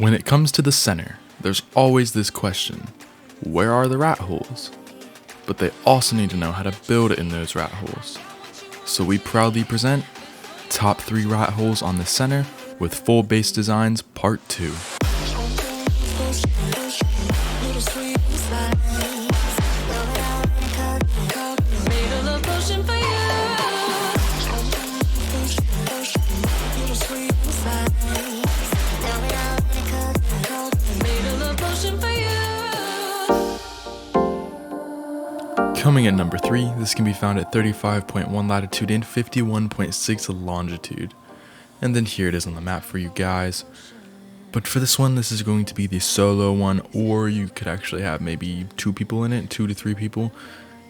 When it comes to the center, there's always this question, where are the rat holes? But they also need to know how to build in those rat holes. So we proudly present top 3 rat holes on the center with full base designs part 2. Coming at number 3, this can be found at 35.1 latitude and 51.6 longitude. And then here it is on the map for you guys. But for this one, this is going to be the solo one, or you could actually have maybe 2 people in it, 2 to 3 people.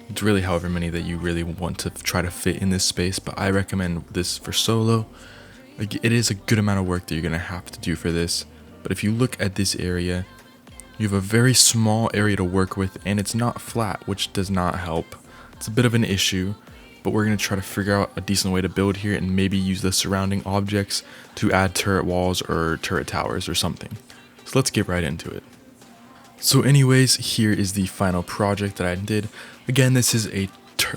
It's really however many that you really want to try to fit in this space, but I recommend this for solo. Like, it is a good amount of work that you're going to have to do for this. But if you look at this area, you have a very small area to work with, and it's not flat, which does not help. It's a bit of an issue, but we're going to try to figure out a decent way to build here and maybe use the surrounding objects to add turret walls or turret towers or something. So let's get right into it. So anyways, here is the final project that I did. Again, this is a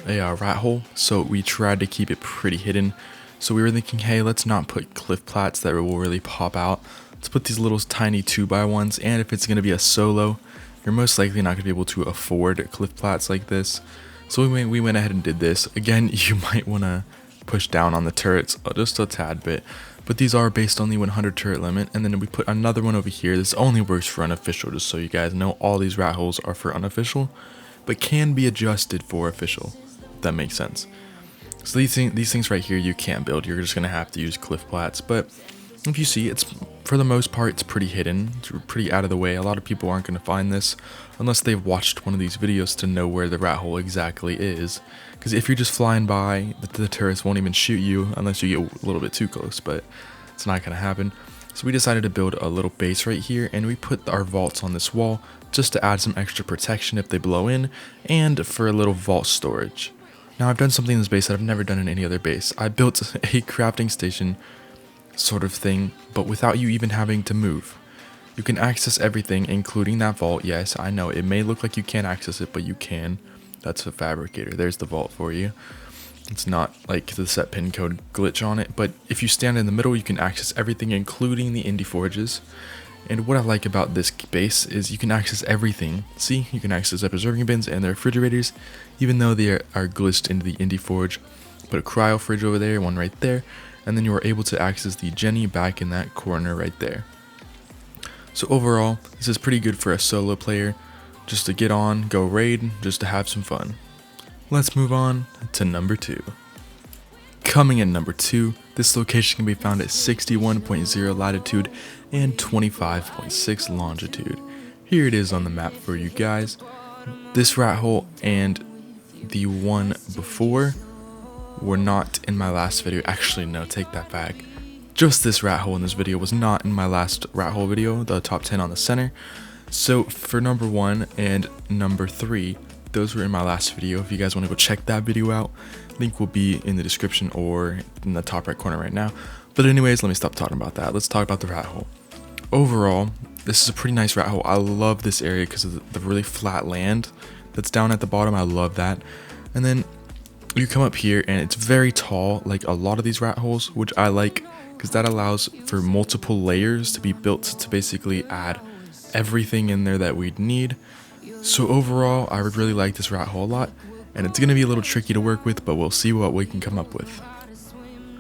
rat hole, so we tried to keep it pretty hidden. So we were thinking, hey, let's not put cliff plats that will really pop out. Let's put these little tiny 2x1s, and if it's going to be a solo, you're most likely not going to be able to afford cliff plats like this. So we went ahead and did this. Again, you might want to push down on the turrets just a tad bit, but these are based on the 100 turret limit. And then we put another one over here. This only works for unofficial, just so you guys know. All these rat holes are for unofficial, but can be adjusted for official, if that makes sense. So these things right here you can't build. You're just going to have to use cliff plats, but if you see, it's for the most part it's pretty hidden, it's pretty out of the way. A lot of people aren't going to find this unless they've watched one of these videos to know where the rat hole exactly is. Because if you're just flying by, the turrets won't even shoot you unless you get a little bit too close, but it's not going to happen. So we decided to build a little base right here, and we put our vaults on this wall just to add some extra protection if they blow in, and for a little vault storage. Now I've done something in this base that I've never done in any other base. I built a crafting station sort of thing, but without you even having to move. You can access everything, including that vault. Yes, I know it may look like you can't access it, but you can. That's a fabricator. There's the vault for you. It's not like the set pin code glitch on it, but if you stand in the middle, you can access everything, including the indie forges. And what I like about this base is you can access everything. See, you can access the preserving bins and the refrigerators, even though they are glitched into the indie forge. Put a cryo fridge over there, one right there, and then you are able to access the Jenny back in that corner right there. So overall, this is pretty good for a solo player, just to get on, go raid, just to have some fun. Let's move on to number 2. Coming in number 2, this location can be found at 61.0 latitude and 25.6 longitude. Here it is on the map for you guys. This rat hole and the one before were not in my last video. Actually, no, take that back. Just this rat hole in this video was not in my last rat hole video, the top 10 on the center. So for number 1 and number 3, those were in my last video. If you guys want to go check that video out, link will be in the description or in the top right corner right now. But anyways, let me stop talking about that. Let's talk about the rat hole. Overall, this is a pretty nice rat hole. I love this area because of the really flat land that's down at the bottom. I love that. And then you come up here and it's very tall, like a lot of these rat holes, which I like because that allows for multiple layers to be built to basically add everything in there that we'd need. So overall, I would really like this rat hole a lot, and it's going to be a little tricky to work with, but we'll see what we can come up with.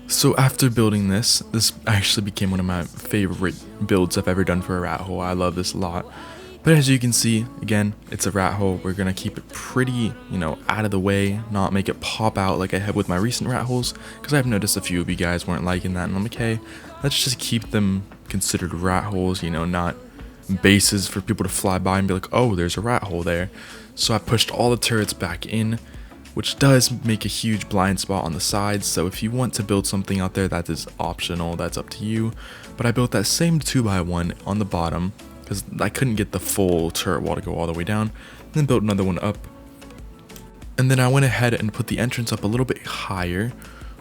So after building this actually became one of my favorite builds I've ever done for a rat hole. I love this a lot. But as you can see, again, it's a rat hole. We're going to keep it pretty, out of the way, not make it pop out like I have with my recent rat holes, because I've noticed a few of you guys weren't liking that, and I'm like, hey, let's just keep them considered rat holes, not bases for people to fly by and be like, oh, there's a rat hole there. So I pushed all the turrets back in, which does make a huge blind spot on the sides. So if you want to build something out there, that is optional, that's up to you. But I built that same 2x1 on the bottom, because I couldn't get the full turret wall to go all the way down, and then built another one up. And then I went ahead and put the entrance up a little bit higher,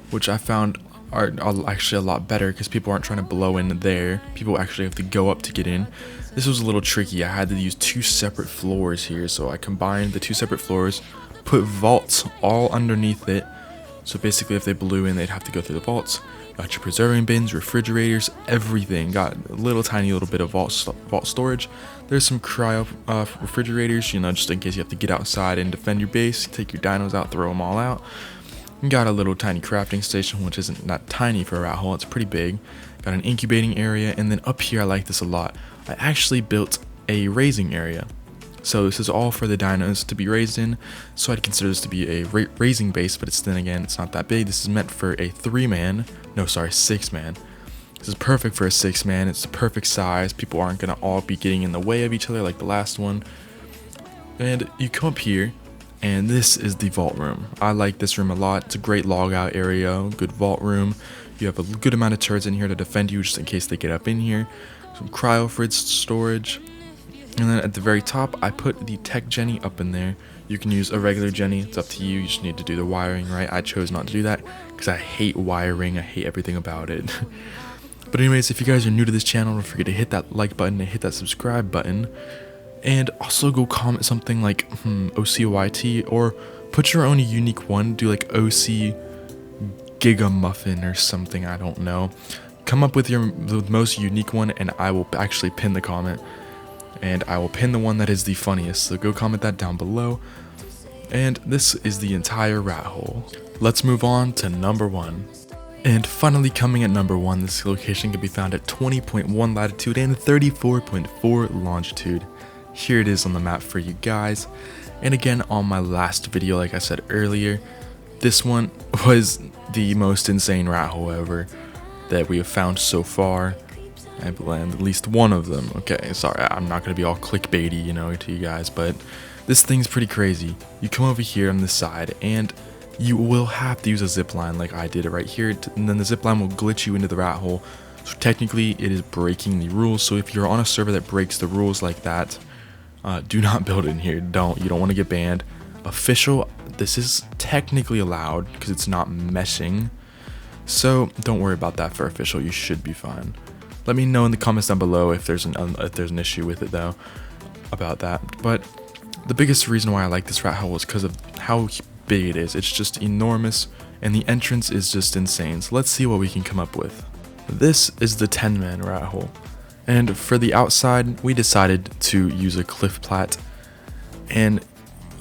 which I found are actually a lot better because people aren't trying to blow in there. People actually have to go up to get in. This was a little tricky. I had to use 2 separate floors here, so I combined the 2 separate floors, put vaults all underneath it. So basically if they blew in, they'd have to go through the vaults. Got your preserving bins, refrigerators, everything. Got a little tiny little bit of vault storage. There's some cryo refrigerators, you know, just in case you have to get outside and defend your base. Take your dinos out, throw them all out. Got a little tiny crafting station, which isn't that tiny for a rat hole, it's pretty big. Got an incubating area, and then up here I like this a lot. I actually built a raising area. So this is all for the dinos to be raised in, so I'd consider this to be a raising base, but then again, it's not that big. This is meant for a 6-man. This is perfect for a 6-man, it's the perfect size. People aren't gonna all be getting in the way of each other like the last one. And you come up here, and this is the vault room. I like this room a lot. It's a great log out area, good vault room. You have a good amount of turrets in here to defend you just in case they get up in here. Some cryo fridge storage. And then at the very top, I put the tech Jenny up in there. You can use a regular Jenny, it's up to you. You just need to do the wiring right. I chose not to do that because I hate wiring. I hate everything about it. But anyways, if you guys are new to this channel, don't forget to hit that like button and hit that subscribe button. And also go comment something like OCYT, or put your own unique one. Do like OC Giga Muffin or something, I don't know. Come up with the most unique one, and I will actually pin the comment. And I will pin the one that is the funniest, so go comment that down below. And this is the entire rat hole. Let's move on to number 1. And finally coming at number 1, this location can be found at 20.1 latitude and 34.4 longitude. Here it is on the map for you guys. And again, on my last video, like I said earlier, this one was the most insane rat hole ever that we have found so far. I believe at least one of them. Okay, sorry, I'm not gonna be all clickbaity, you know, to you guys, but this thing's pretty crazy. You come over here on this side, and you will have to use a zip line like I did it right here, and then the zip line will glitch you into the rat hole. So technically, it is breaking the rules. So if you're on a server that breaks the rules like that, do not build in here. You don't want to get banned. Official, this is technically allowed because it's not meshing. So don't worry about that for official. You should be fine. Let me know in the comments down below if there's an issue with it though, about that. But the biggest reason why I like this rat hole is because of how big it is. It's just enormous, and the entrance is just insane. So let's see what we can come up with. This is the 10-man rat hole. And for the outside, we decided to use a cliff plat. And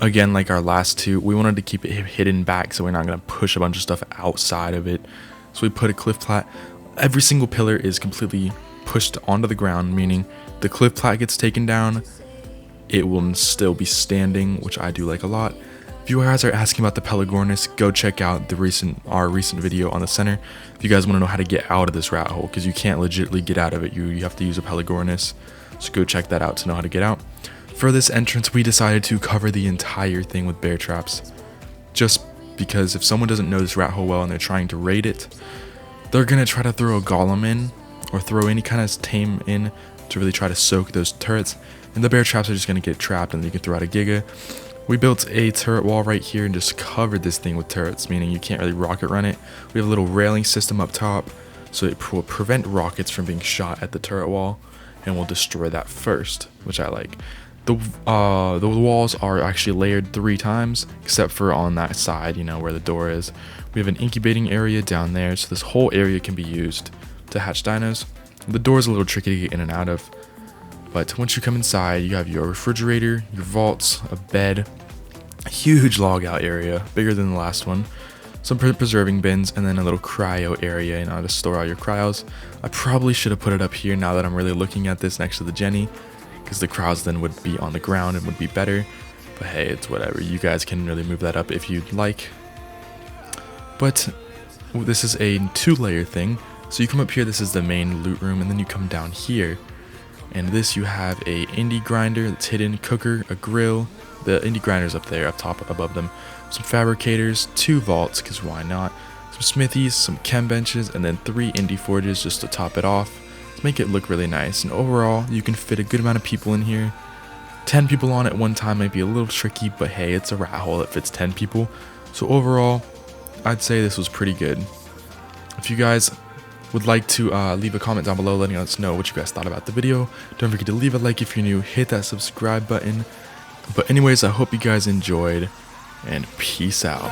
again, like our last two, we wanted to keep it hidden back so we're not going to push a bunch of stuff outside of it. So we put a cliff plat. Every single pillar is completely pushed onto the ground, meaning the cliff plat gets taken down, it will still be standing, which I do like a lot. If you guys are asking about the Pelagornis, go check out our recent video on the center. If you guys want to know how to get out of this rat hole, because you can't legitimately get out of it, you have to use a Pelagornis. So go check that out to know how to get out. For this entrance, we decided to cover the entire thing with bear traps, just because if someone doesn't know this rat hole well and they're trying to raid it, they're gonna try to throw a golem in or throw any kind of tame in to really try to soak those turrets, and the bear traps are just gonna get trapped and you can throw out a giga. We built a turret wall right here and just covered this thing with turrets, meaning you can't really rocket run it. We have a little railing system up top, so it will prevent rockets from being shot at the turret wall, and we'll destroy that first, which I like. The walls are actually layered 3 times, except for on that side, you know, where the door is. We have an incubating area down there, so this whole area can be used to hatch dinos. The door is a little tricky to get in and out of, but once you come inside, you have your refrigerator, your vaults, a bed, a huge log out area, bigger than the last one, some preserving bins, and then a little cryo area, you know, to store all your cryos. I probably should have put it up here now that I'm really looking at this next to the Jenny, because the cryos then would be on the ground and would be better. But hey, it's whatever. You guys can really move that up if you'd like. But this is a 2-layer thing. So you come up here, this is the main loot room, and then you come down here. And this, you have a indie grinder that's hidden, cooker, a grill. The indie grinder's up there, up top, above them. Some fabricators, 2 vaults, because why not? Some smithies, some chem benches, and then 3 indie forges just to top it off. To make it look really nice. And overall, you can fit a good amount of people in here. 10 people on at one time might be a little tricky, but hey, it's a rat hole that fits 10 people. So overall, I'd say this was pretty good. If you guys would like to leave a comment down below letting us know what you guys thought about the video, don't forget to leave a like if you're new, hit that subscribe button. But anyways, I hope you guys enjoyed, and peace out.